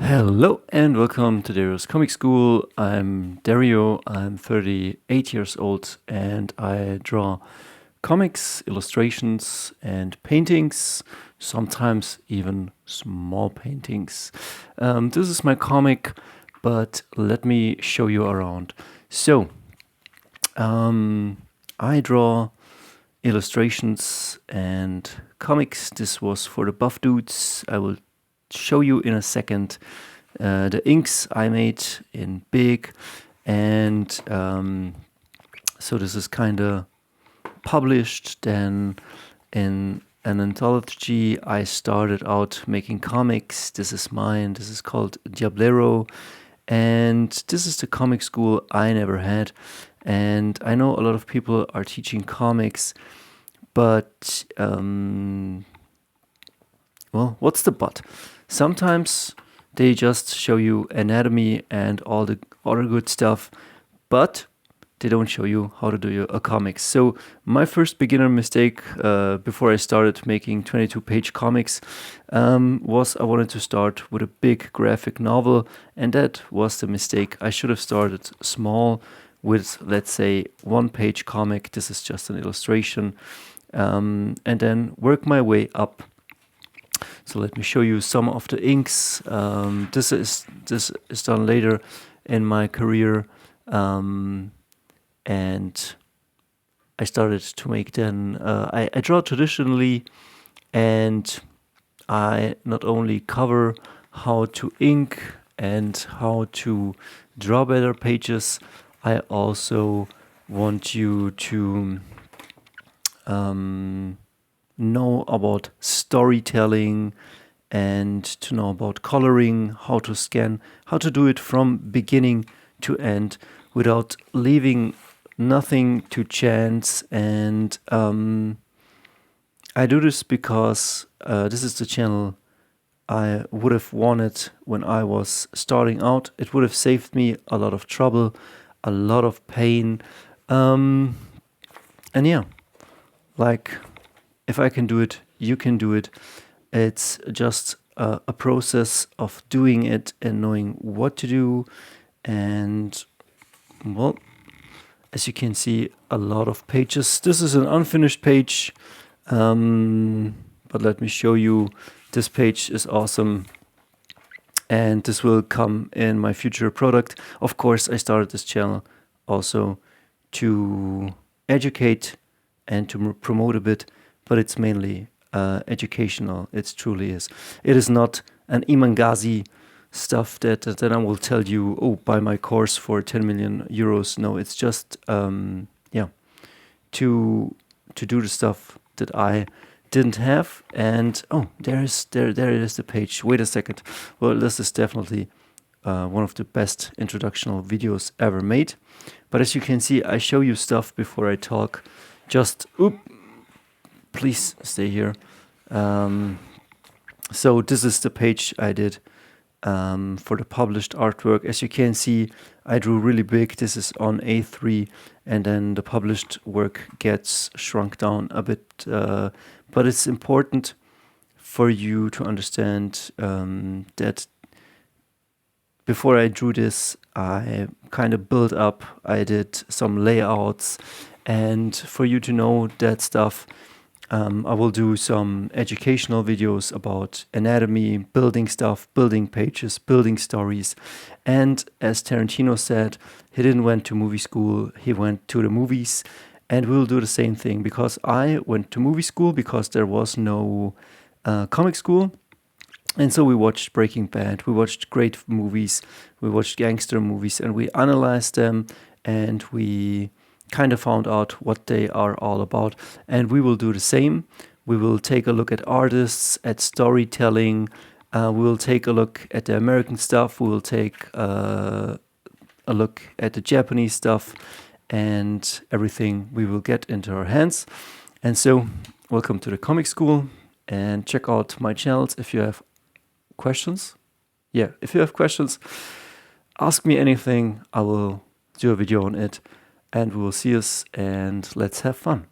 Hello and welcome to Dario's Comic School. I'm Dario, I'm 38 years old and I draw comics, illustrations and paintings, sometimes even small paintings. This is my comic, but let me show you around. So, I draw illustrations and comics. This was for the buff dudes. I will show you in a second the inks I made in big, and so this is kind of published. Then in an anthology I started out making comics. This is mine. This is called Diablero, and this is the comic school I never had. And I know a lot of people are teaching comics, but well, what's the but? Sometimes they just show you anatomy and all the other good stuff, but they don't show you how to do a comics. So my first beginner mistake before I started making 22-page comics was I wanted to start with a big graphic novel, and that was the mistake. I should have started small with, let's say, 1-page comic. This is just an illustration, and then work my way up. So let me show you some of the inks. This is done later in my career, and I started to make then. I draw traditionally, and I not only cover how to ink and how to draw better pages, I also want you to know about storytelling and to know about coloring, how to scan, how to do it from beginning to end without leaving nothing to chance. And I do this because this is the channel I would have wanted when I was starting out. It would have saved me a lot of trouble, a lot of pain, and yeah, like, if I can do it, you can do it. It's just a process of doing it and knowing what to do. And well, as you can see, a lot of pages. This is an unfinished page, but let me show you. This page is awesome, and this will come in my future product. Of course, I started this channel also to educate and to promote a bit, but it's mainly educational. It truly is. It is not an Imangazi stuff that I will tell you, oh, buy my course for 10 million euros. No, it's just yeah, to do the stuff that I didn't have. And oh, there it is, the page. Wait a second. Well, this is definitely one of the best introductional videos ever made. But as you can see, I show you stuff before I talk. Just please stay here. So this is the page I did for the published artwork. As you can see, I drew really big. This is on A3, and then the published work gets shrunk down a bit. But it's important for you to understand that before I drew this, I kind of built up. I did some layouts, and for you to know that stuff, I will do some educational videos about anatomy, building stuff, building pages, building stories. And as Tarantino said, he didn't went to movie school, he went to the movies. And we'll do the same thing, because I went to movie school because there was no comic school. And so we watched Breaking Bad, we watched great movies, we watched gangster movies, and we analyzed them, and we kind of found out what they are all about. And we will do the same. We will take a look at artists, at storytelling. We will take a look at the American stuff. We will take a look at the Japanese stuff, and everything we will get into our hands. And so, welcome to the comic school, and check out my channels if you have questions. Yeah, if you have questions, ask me anything. I will do a video on it. And we will see us, and let's have fun.